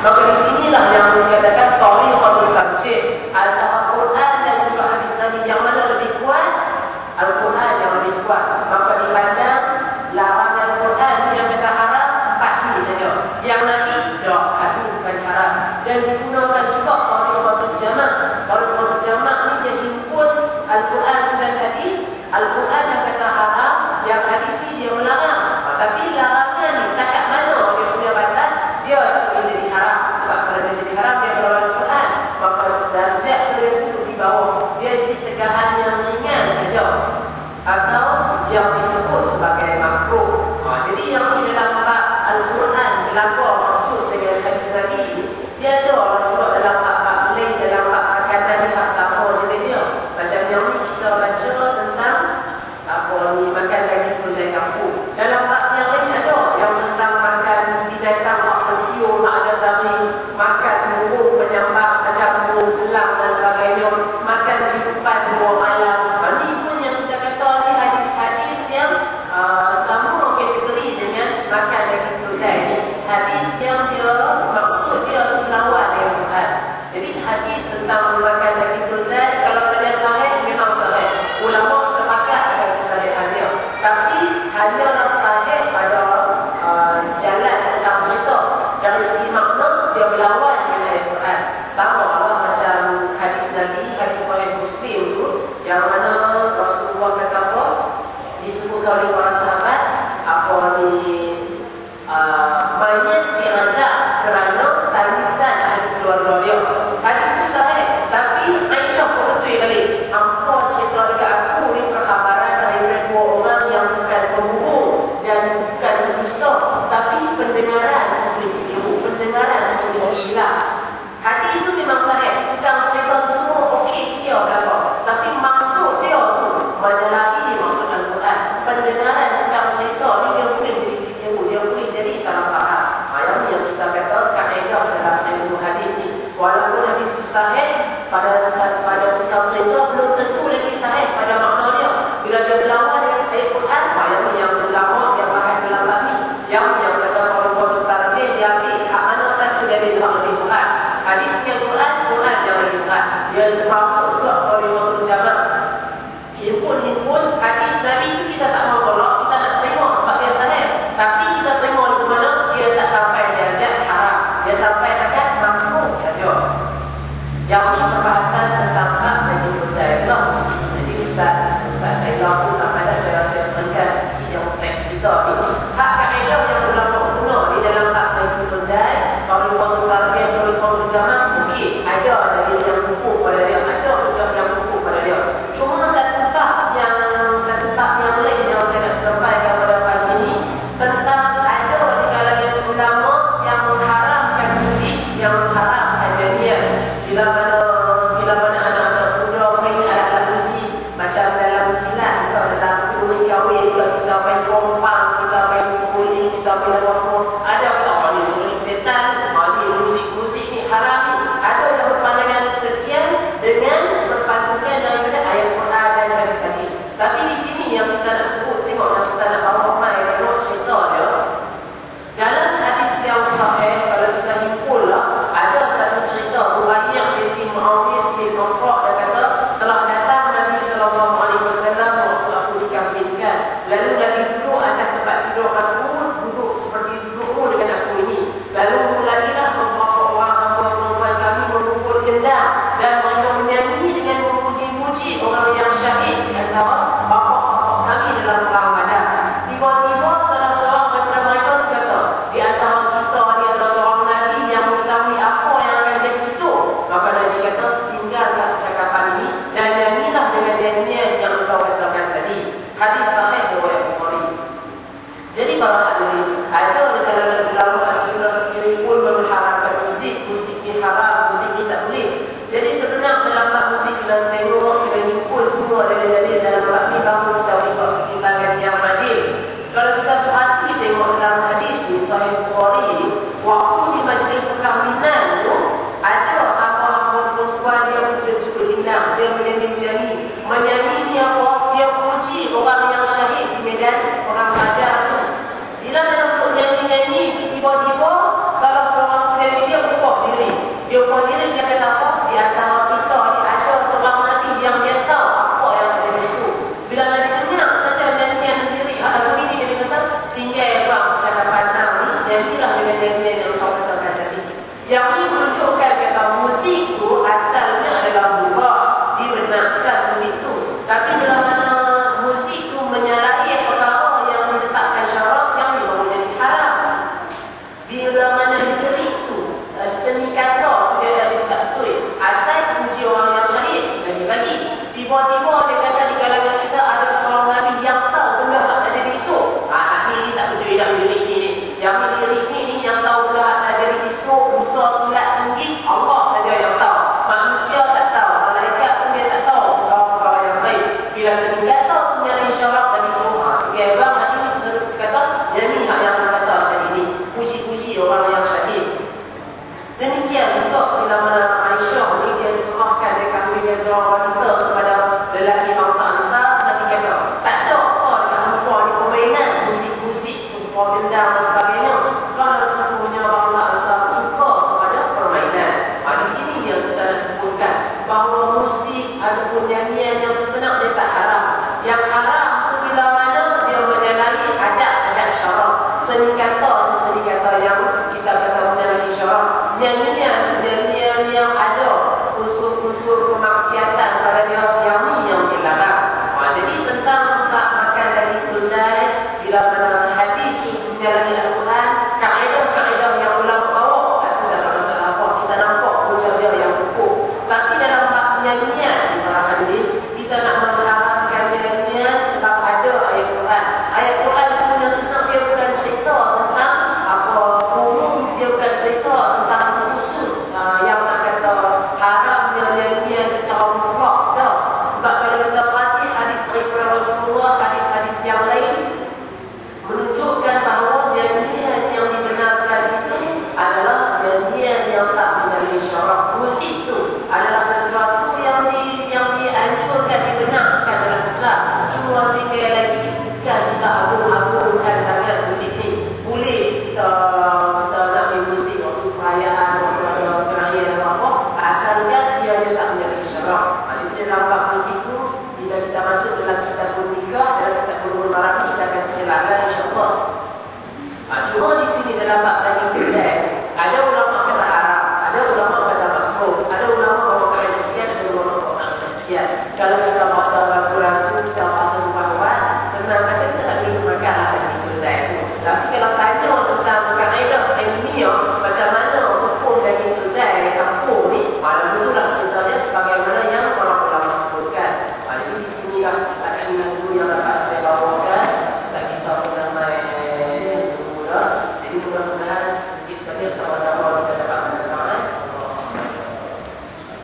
Maka di sinilah yang dikatakan tariqatul tarjih antara Quran dan juga hadis Nabi, yang mana lebih kuat? Al-Quran yang lebih kuat. Maka dipandang larangan Quran yang kata haram 4 ni saja. Yang Nabi tak, hati bukan haram. Dan digunakan juga tariqatul jamak. Tariqatul jamak ni dia himpun Al-Quran dan hadis. Al-Quran yang kata haram, yang hadis ni dia melarang. Tapi larangan ni takat mana dia punya batas, dia tak boleh jadi haram. Sebab kalau dia jadi haram, dia melawan Al-Quran. Maka darjat dia duduk di bawah. Dia jadi tegahan yang ringan saja, atau yang disebut sebagai makruh. Jadi yang ini dalam bab Al-Quran melanggar maksud dengan hadis Nabi ini, dia ada juga dalam bab lain, dalam bab makanan ni hak sama je dia. Macam yang ni kita baca tentang apa ni, makan daging keledai kampung. Dalam bab yang lain ada yang tentang makan binatang hak pesiu, hak ada taring, makan burung penyambar macam burung gelang dan sebagainya, makan kehidupan buah malam. Ini pun yang kita kata ni hadis-hadis yang sama kategori dengan makan daging keledai ni. Hadis yang dia maksud dia melawan dengan Quran. Jadi hadis tentang makan daging keledai, kalau tanya sahih, memang sahih. Ulama sepakat akan kesahihan dia. Tapi hanyalah sahih pada jalan tentang cerita. Dari segi makna, dia melawan dengan ayat Quran. Sama lah macam hadis Nabi, hadis Sahih Muslim tu, yang mana Rasulullah kata apa? Disebut oleh para sahabat, apa ni, mayat dirazak kerana tangisan ahli keluarga dia. Hadis tu sahih, tapi Aisyah pun betul kali. Apa cerita dekat aku ni perkhabaran daripada 2 orang yang bukan pembohong dan bukan pendusta, tapi pendengaran boleh keliru, pendengaran boleh hilang. Hadis itu memang sahih, bukan cerita tu semua okey dia berapa, tapi maksud dia tu menyalahi maksud Al-Quran. Pendengaran bukan cerita ni dia boleh jadi keliru, dia boleh jadi salah faham. Yang ni yang kita kata kaedah dalam ilmu hadis ni. Walaupun hadis itu sahih pada tentang cerita, belum tentu lagi sahih pada makna dia. Bila dia berlawan dengan ayat Quran, yang ni yang ulama yang bahas dalam bab ni, yang kata orang tarjih, dia ambil hak mana satu dari hak lebih kuat. Hadis yang Quran yang lebih kuat. Dia maksud juga tariqatul jamak. Himpun hadis Nabi itu kita tak mau tolak, kita nak terima sebab dia sahih. Tapi kita terima di mana dia tak sampai darjat haram, dia sampai dekat makruh saja. Yang ini pembahasan tentang bab daging keledai lah. Jadi Ustaz saya laku sampai dah saya tegas sikit yang teks kita ni. Hak kaedah yang ulama guna di dalam bab daging keledai, tariqatul tarjih, tariqatul jamak, okey, ada dari yang kukuh pada dia, ada juga yang kukuh pada dia. Cuma satu bab yang lain yang saya nak sampaikan pada pagi ini, tentang ada di kalangan ulama yang mengharamkan muzik, yang mengharamkan nyanyian. Bila mana anak-anak muda main alat-alat muzik, macam dalam silat, dalam kuih kahwin, kita main kompang, kita main seruling, kita main apa semua. Ada orang ni seruling setan, ni muzik ni haram ni. Ada yang berpandangan sekian dengan berpandukan daripada ayat Quran dan hadis-hadis. Tapi di sini yang kita nak sebut, tengok yang kita nak bawa mai tengok cerita dia. Dalam hadis yang sahih, kalau kita himpun lah, ada satu cerita Rubaiyah binti Muawiyah bin Mafraq, dia kata telah datang Nabi SAW waktu aku dikahwinkan. Lalu Nabi duduk atas tempat tidur aku, duduk seperti dudukmu dengan aku ini. Lalu mulailah beberapa orang hamba perempuan kami mengumpul gendang dan mereka menyanyi dengan memuji-muji orang yang syahid di antara bapa-bapa kami dalam perang Badar. Tiba-tiba salah seorang daripada mereka berkata, di antara kita ni ada seorang Nabi yang mengetahui apa yang akan jadi besok. Maka Nabi kata, tinggalkan percakapan ini dan nyanyilah dengan nyanyian yang engkau katakan tadi. Hadis sahih riwayat Bukhari. Jadi para hadirin, ada di kalangan ulama as-sunnah sendiri pun mengharamkan muzik ni haram, muzik ni tak boleh. Jadi sebenarnya dalam bab muzik kita tengok, kita himpun semua dalil-dalil dalam bab ni, baru kita buat pertimbangan yang adil. Kalau kita perhati tengok dalam hadis ni Sahih Bukhari ni, waktu di majlis perkahwinan tu, ada hamba-hamba perempuan yang juga hindang, dia menyanyi ni apa? Dia puji orang yang syahid di medan perang Badar tu. Bila dalam bentuk nyanyi Yang diri ini yang tahu pula nak jadi esok, lusa, tulat, tinggi, Allah saja yang tahu. Manusia tak tahu, malaikat pun dia tak tahu perkara yang lain. Bila segi kata tu menyalahi syarak Nabi Sallallahu Alaihi Wasallam, hari ini kita kata, yang ni hak yang kata hari ini. Puji-puji orang yang syahid. Demikian juga bila mana Aisyah ni dia serahkan dia kahwin dia seorang wanita kepada lelaki bangsa Ansar, Nabi kata, tak ada apa dekat hampa ni permainan musik-musik, serupa gendang dan sebagainya. Kerana sesungguhnya bangsa Ansar suka kepada permainan. Di sini yang kita dah sebutkan bahawa musik ataupun nyanyian yang sebenar dia tak haram. Yang haram tu bila mana dia menyalahi adat-adat syarak. Seni kata tu seni kata yang kita kata menyalahi syarak. Nyanyian yang ada unsur-unsur kemaksiatan pada dia, yang ni yang dilarang. Jadi tentang tak makan daging keledai, bila mana hadis tu menyalahi Al-Quran, kaedah-kaedah yang ulama bawa, itu dalam masalah apa, kita nampak punca dia yang hukum. Tapi dalam bab nyanyian di para hadirin, kita nak mengharapkan nyanyian sebab ada ayat Quran. Ayat Quran itu yang senang, dia bukan cerita tentang apa umum, dia bukan cerita tentang khusus yang nak kata haramnya nyanyian secara mutlak dah. Sebab kalau kita perhati hadis daripada Rasulullah, hadis-hadis yang lain menunjukkan bahawa nyanyian yang dibenarkan itu adalah nyanyian yang tak menyalahi syarak. Musik itu adalah sesuatu yang dianjurkan, dibenarkan dalam Islam. Cuma dikira lagi bukan kita agung-agungkan sangat musik ni. Boleh kita nak main musik waktu perayaan, waktu ada perayaan atau apa, asalkan dia tak menyalahi syarak. Jadi dalam bab musik tu, bila kita masuk dalam kitab nikah, dalam kitab Bulughul Maram, kita akan jelaskan insya-Allah. Cuma di sini dalam bab daging keledai, ada ulama kata haram, ada ulama kata makruh, ada ulama bawa kaedah sekian, ada ulama bawa kaedah sekian. Kalau kita bahasa ragu-ragu, kita bahasa rupa-rupa, senang kata kita tak boleh makan daging keledai itu. Tapi kalau tanya tentang kaedah ilmiah, macam mana hukum daging keledai kampung ni, malam itulah ceritanya sebagaimana yang orang ulama sebutkan. Jadi di sinilah setakat ini dulu yang